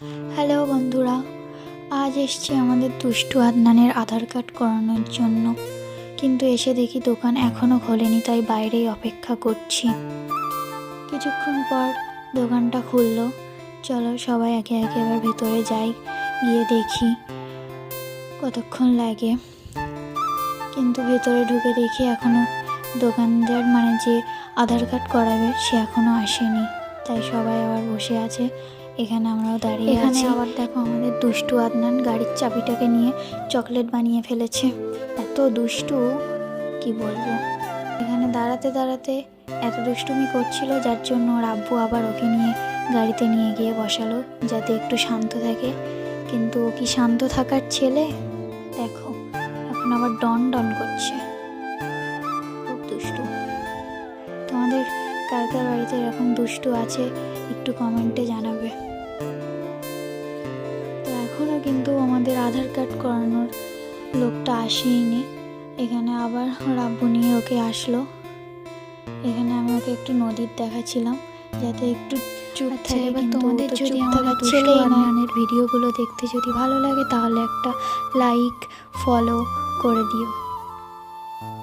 Hello বন্ধুরা, আজ এসছি আমাদের দুষ্টু আদনানের আধার কার্ড করানোর জন্য, কিন্তু এসে দেখি দোকান এখনও খোলেনি, তাই বাইরেই অপেক্ষা করছি। কিছুক্ষণ পর দোকানটা খুললো। চলো সবাই একে একে এবার ভেতরে যাই, গিয়ে দেখি কতক্ষণ লাগে। কিন্তু ভেতরে ঢুকে দেখি এখনও দোকানদার মানে যে আধার কার্ড করাবে সে এখনও আসেনি, তাই সবাই আবার বসে আছে। এখানে আমরাও দাঁড়িয়ে আছি। এখানে আবার দেখো আমাদের দুষ্টু আদনান গাড়ির চাবিটাকে নিয়ে চকলেট বানিয়ে ফেলেছে। এত দুষ্টু কি বলবো। এখানে দাঁড়াতে দাঁড়াতে এত দুষ্টুমি করছিল, যার জন্য ওর আব্বু আবার ওকে নিয়ে গাড়িতে নিয়ে গিয়ে বসালো যাতে একটু শান্ত থাকে। কিন্তু ও কি শান্ত থাকার ছেলে? দেখো এখন আবার ডন ডন করছে, খুব দুষ্টু। তোমাদের কার কার বাড়িতে এরকম দুষ্টু আছে একটু কমেন্টে জানাবে। তো এখনও কিন্তু আমাদের আধার কার্ড করানোর লোকটা আসেনি। এখানে আবার আব্বু নিয়ে ওকে আসলো। এখানে আমি ওকে একটু নদীর দেখাচ্ছিলাম যাতে একটু চুপ থাকে। এবার তোমাদের যদি আমার ছেলে আদনানের ভিডিওগুলো দেখতে যদি ভালো লাগে তাহলে একটা লাইক ফলো করে দিও।